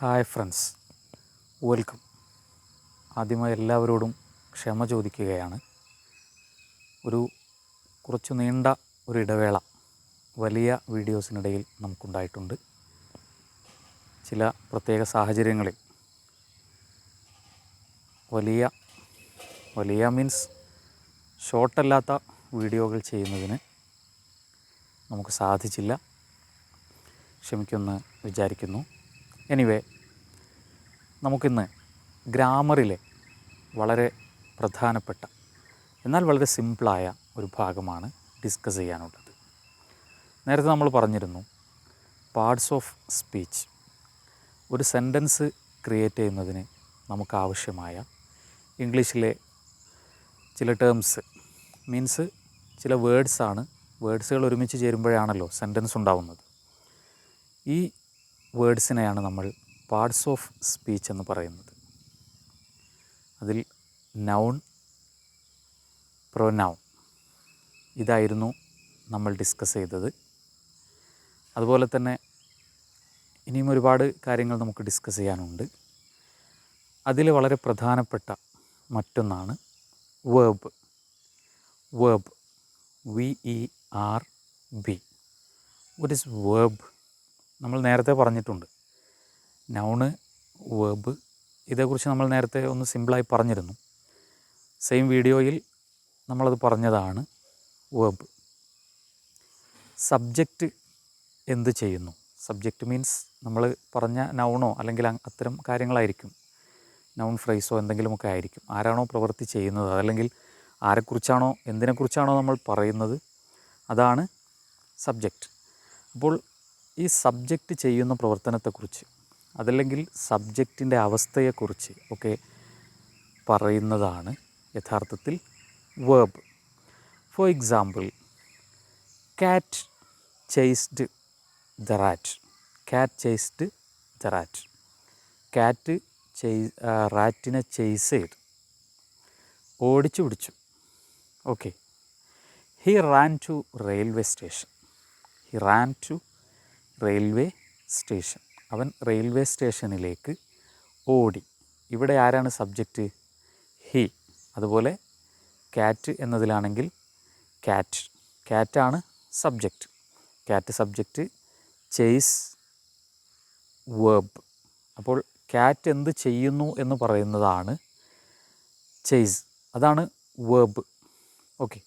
Hi friends, welcome. ആദ്യമായി എല്ലാവരോടും ക്ഷമ ചോദിക്കുകയാണ്. കുറച്ചു നീണ്ട ഒരു ഇടവേള വലിയ വീഡിയോസിനിടയിൽ നമുക്കുണ്ടായിട്ടുണ്ട്. ചില പ്രത്യേക സാഹചര്യങ്ങളിൽ വലിയ മീൻസ് ഷോർട്ടല്ലാത്ത വീഡിയോകൾ ചെയ്യുന്നതിന് നമുക്ക് സാധിച്ചില്ല. ക്ഷമിക്കുമെന്ന് വിചാരിക്കുന്നു. എനിവേ, നമുക്കിന്ന് ഗ്രാമറിലെ വളരെ പ്രധാനപ്പെട്ട എന്നാൽ വളരെ സിമ്പിളായ ഒരു ഭാഗമാണ് ഡിസ്കസ് ചെയ്യാനുള്ളത്. നേരത്തെ നമ്മൾ പറഞ്ഞിരുന്നു, പാർട്സ് ഓഫ് സ്പീച്ച്. ഒരു സെൻറ്റൻസ് ക്രിയേറ്റ് ചെയ്യുന്നതിന് നമുക്കാവശ്യമായ ഇംഗ്ലീഷിലെ ചില ടേംസ്, മീൻസ് ചില വേർഡ്സുകൾ ഒരുമിച്ച് ചേരുമ്പോഴാണല്ലോ സെൻറ്റൻസ് ഉണ്ടാവുന്നത്. ഈ വേർഡ്സിനെയാണ് നമ്മൾ പാർട്സ് ഓഫ് സ്പീച്ച് എന്ന് പറയുന്നത്. അതിൽ നൗൺ, പ്രൊനൗൺ ഇതായിരുന്നു നമ്മൾ ഡിസ്കസ് ചെയ്തത്. അതുപോലെ തന്നെ ഇനിയും ഒരുപാട് കാര്യങ്ങൾ നമുക്ക് ഡിസ്കസ് ചെയ്യാനുണ്ട്. അതിൽ വളരെ പ്രധാനപ്പെട്ട മറ്റൊന്നാണ് verb. VERB. What is verb? നമ്മൾ നേരത്തെ പറഞ്ഞിട്ടുണ്ട്. നൗണ്, വേർബ്, ഇതേക്കുറിച്ച് നമ്മൾ നേരത്തെ ഒന്ന് സിമ്പിളായി പറഞ്ഞിരുന്നു. സെയിം വീഡിയോയിൽ നമ്മളത് പറഞ്ഞതാണ്. വേർബ്. സബ്ജക്റ്റ് എന്ത് ചെയ്യുന്നു? സബ്ജക്റ്റ് മീൻസ് നമ്മൾ പറഞ്ഞ നൗണോ അല്ലെങ്കിൽ അത്തരം കാര്യങ്ങളായിരിക്കും. നൗൺ ഫ്രേസോ എന്തെങ്കിലുമൊക്കെ ആയിരിക്കും. ആരാണോ പ്രവൃത്തി ചെയ്യുന്നത്, അതല്ലെങ്കിൽ ആരെക്കുറിച്ചാണോ എന്തിനെക്കുറിച്ചാണോ നമ്മൾ പറയുന്നത്, അതാണ് സബ്ജക്റ്റ്. അപ്പോൾ ഈ സബ്ജക്റ്റ് ചെയ്യുന്ന പ്രവർത്തനത്തെക്കുറിച്ച്, അതല്ലെങ്കിൽ സബ്ജക്റ്റിൻ്റെ അവസ്ഥയെക്കുറിച്ച് ഒക്കെ പറയുന്നതാണ് യഥാർത്ഥത്തിൽ verb. For example, cat chased the rat. Cat റാറ്റിനെ ചേസ് ചെയ്തു, ഓടിച്ചു പിടിച്ചു. Okay. He ran to railway station. അവൻ റെയിൽവേ സ്റ്റേഷനിലേക്ക് ഓടി. ഇവിടെ ആരാണ് സബ്ജക്റ്റ്? ഹി. അതുപോലെ കാറ്റ് എന്നതിലാണെങ്കിൽ കാറ്റാണ് സബ്ജക്റ്റ്. കാറ്റ് സബ്ജക്റ്റ്, ചേസ് വേർബ്. അപ്പോൾ കാറ്റ് എന്ത് ചെയ്യുന്നു എന്ന് പറയുന്നതാണ് ചേസ്, അതാണ് വേർബ്. ഓക്കെ.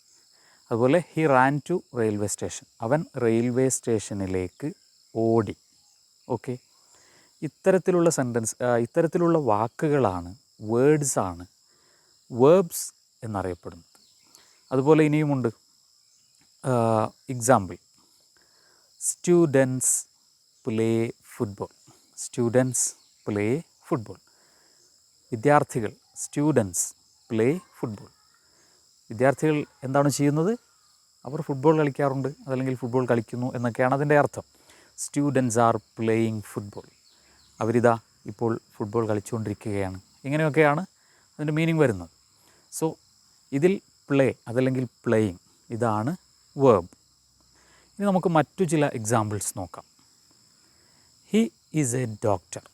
അതുപോലെ he ran to railway station. അവൻ റെയിൽവേ സ്റ്റേഷനിലേക്ക് ഓടി. ഓക്കെ. ഇത്തരത്തിലുള്ള വാക്കുകളാണ്, വേർഡ്സാണ് വേർബ്സ് എന്നറിയപ്പെടുന്നത്. അതുപോലെ ഇനിയുമുണ്ട്. Example, students play football. വിദ്യാർത്ഥികൾ, സ്റ്റുഡൻസ് പ്ലേ ഫുട്ബോൾ. വിദ്യാർത്ഥികൾ എന്താണ് ചെയ്യുന്നത്? അവർ ഫുട്ബോൾ കളിക്കാറുണ്ട്, അതല്ലെങ്കിൽ ഫുട്ബോൾ കളിക്കുന്നു എന്നൊക്കെയാണ് അതിൻ്റെ അർത്ഥം. Students are playing football. അവരിതാ ഇപ്പോൾ ഫുട്ബോൾ കളിച്ചുകൊണ്ടിരിക്കുകയാണ്. ഇങ്ങനെയൊക്കെയാണ് അതിൻ്റെ മീനിങ് വരുന്നത്. സോ ഇതിൽ പ്ലേ, അതല്ലെങ്കിൽ പ്ലേയിങ്, ഇതാണ് വേർബ്. ഇനി നമുക്ക് മറ്റു ചില എക്സാമ്പിൾസ് നോക്കാം. He is a doctor.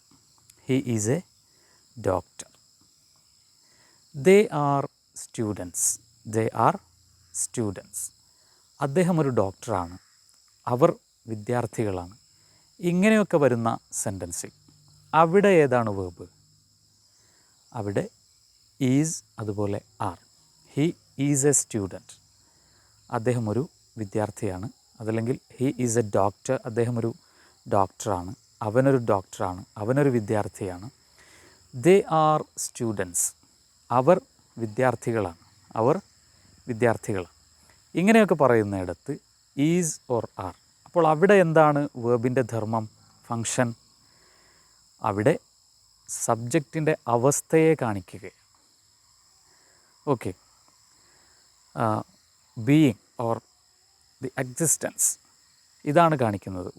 They are students. അദ്ദേഹം ഒരു ഡോക്ടറാണ്, അവർ വിദ്യാർത്ഥികളാണ്. ഇങ്ങനെയൊക്കെ വരുന്ന സെൻറ്റൻസിൽ അവിടെ ഏതാണ് വേർബ്? അവിടെ ഈസ്, അതുപോലെ are. He is a student, അദ്ദേഹം ഒരു വിദ്യാർത്ഥിയാണ്. അതല്ലെങ്കിൽ ഹി ഈസ് എ ഡോക്ടർ, അദ്ദേഹം ഒരു ഡോക്ടറാണ്. അവനൊരു വിദ്യാർത്ഥിയാണ്. ദേ ആർ സ്റ്റുഡൻസ്, അവർ വിദ്യാർത്ഥികളാണ്. ഇങ്ങനെയൊക്കെ പറയുന്നിടത്ത് ഈസ് ഓർ ആർ. അപ്പോൾ അവിടെ എന്താണ് വേർബിൻ്റെ ധർമ്മം, ഫങ്ഷൻ? അവിടെ സബ്ജക്റ്റിൻ്റെ അവസ്ഥയെ കാണിക്കുകയാണ്. Okay. Being or the existence, ഇതാണ് കാണിക്കുന്നത്.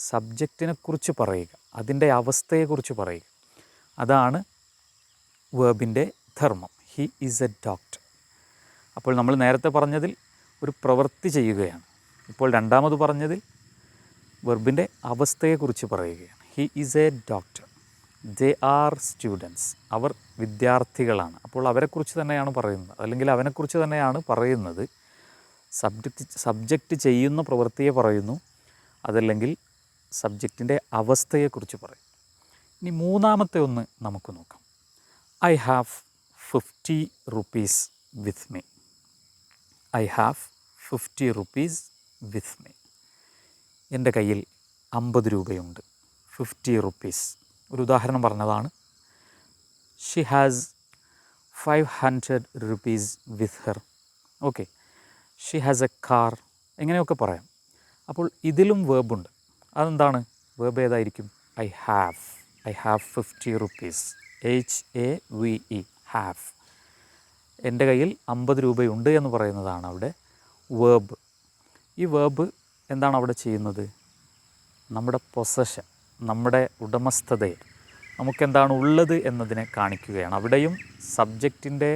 സബ്ജക്റ്റിനെ കുറിച്ച് പറയുക, അതിൻ്റെ അവസ്ഥയെക്കുറിച്ച് പറയുക, അതാണ് വേർബിൻ്റെ ധർമ്മം. He is a doctor. അപ്പോൾ നമ്മൾ നേരത്തെ പറഞ്ഞതിൽ ഒരു പ്രവൃത്തി ചെയ്യുകയാണ്. ഇപ്പോൾ രണ്ടാമത് പറഞ്ഞതിൽ വെർബിൻ്റെ അവസ്ഥയെക്കുറിച്ച് പറയുകയാണ്. He he is a doctor. They are students. അവർ വിദ്യാർത്ഥികളാണ്. അപ്പോൾ അവരെക്കുറിച്ച് തന്നെയാണ് പറയുന്നത്, അല്ലെങ്കിൽ അവനെക്കുറിച്ച് തന്നെയാണ് പറയുന്നത്. സബ്ജക്റ്റ് ചെയ്യുന്ന പ്രവൃത്തിയെ പറയുന്നു, അതല്ലെങ്കിൽ സബ്ജക്റ്റിൻ്റെ അവസ്ഥയെക്കുറിച്ച് പറയും. ഇനി മൂന്നാമത്തെ ഒന്ന് നമുക്ക് നോക്കാം. I have 50 rupees with me. I have 50 rupees with me. എൻ്റെ കയ്യിൽ 50 രൂപയുണ്ട്. 50 rupees ഒരു ഉദാഹരണം പറഞ്ഞതാണ്. She has 500 rupees with her. Okay. She has A car. എങ്ങനെയൊക്കെ പറയാം. അപ്പോൾ ഇതിലും വേർബുണ്ട്. അതെന്താണ്? വേർബ് ഏതായിരിക്കും? I have. I have 50 rupees. HAVE, have. എൻ്റെ കയ്യിൽ 50 രൂപയുണ്ട് എന്ന് പറയുന്നതാണ് അവിടെ വേർബ്. ഈ വേർബ് എന്താണ് അവിടെ ചെയ്യുന്നത്? നമ്മുടെ പൊസഷൻ, നമ്മുടെ ഉടമസ്ഥതയെ, നമുക്കെന്താണ് ഉള്ളത് എന്നതിനെ കാണിക്കുകയാണ്. അവിടെയും സബ്ജക്റ്റിൻ്റെ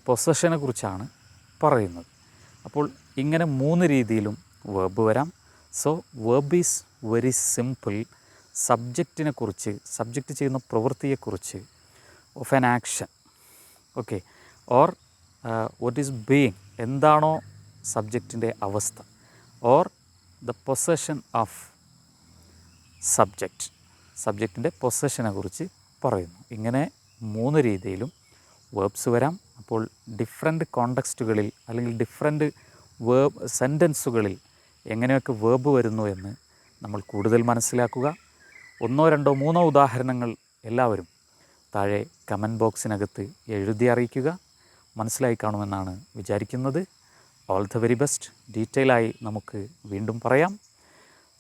പൊസഷനെ കുറിച്ചാണ് പറയുന്നത്. അപ്പോൾ ഇങ്ങനെ 3 രീതിയിലും വേർബ് വരാം. So verb is very simple. സബ്ജക്റ്റിനെ കുറിച്ച്, സബ്ജക്റ്റ് ചെയ്യുന്ന പ്രവൃത്തിയെക്കുറിച്ച്, of an action, okay, or what is being, എന്താണോ സബ്ജക്റ്റിൻ്റെ അവസ്ഥ, or the possession of subject, സബ്ജക്റ്റിൻ്റെ പൊസഷനെ കുറിച്ച് പറയുന്നു. ഇങ്ങനെ 3 രീതിയിലും വേർബ്സ് വരാം. അപ്പോൾ ഡിഫറെൻറ്റ് കോണ്ടെക്സ്റ്റുകളിൽ അല്ലെങ്കിൽ ഡിഫറെൻറ്റ് വേർബ് സെൻറ്റൻസുകളിൽ എങ്ങനെയൊക്കെ വേർബ് വരുന്നു എന്ന് നമ്മൾ കൂടുതൽ മനസ്സിലാക്കുക. 1, 2, 3 ഉദാഹരണങ്ങൾ എല്ലാവരും താഴെ കമൻറ്റ് ബോക്സിനകത്ത് എഴുതി അറിയിക്കുക. മനസ്സിലായി കാണുമെന്നാണ് വിചാരിക്കുന്നത്. All the very best. ഡീറ്റെയിലായി നമുക്ക് വീണ്ടും പറയാം.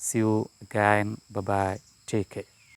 See you again. Bye. Take care.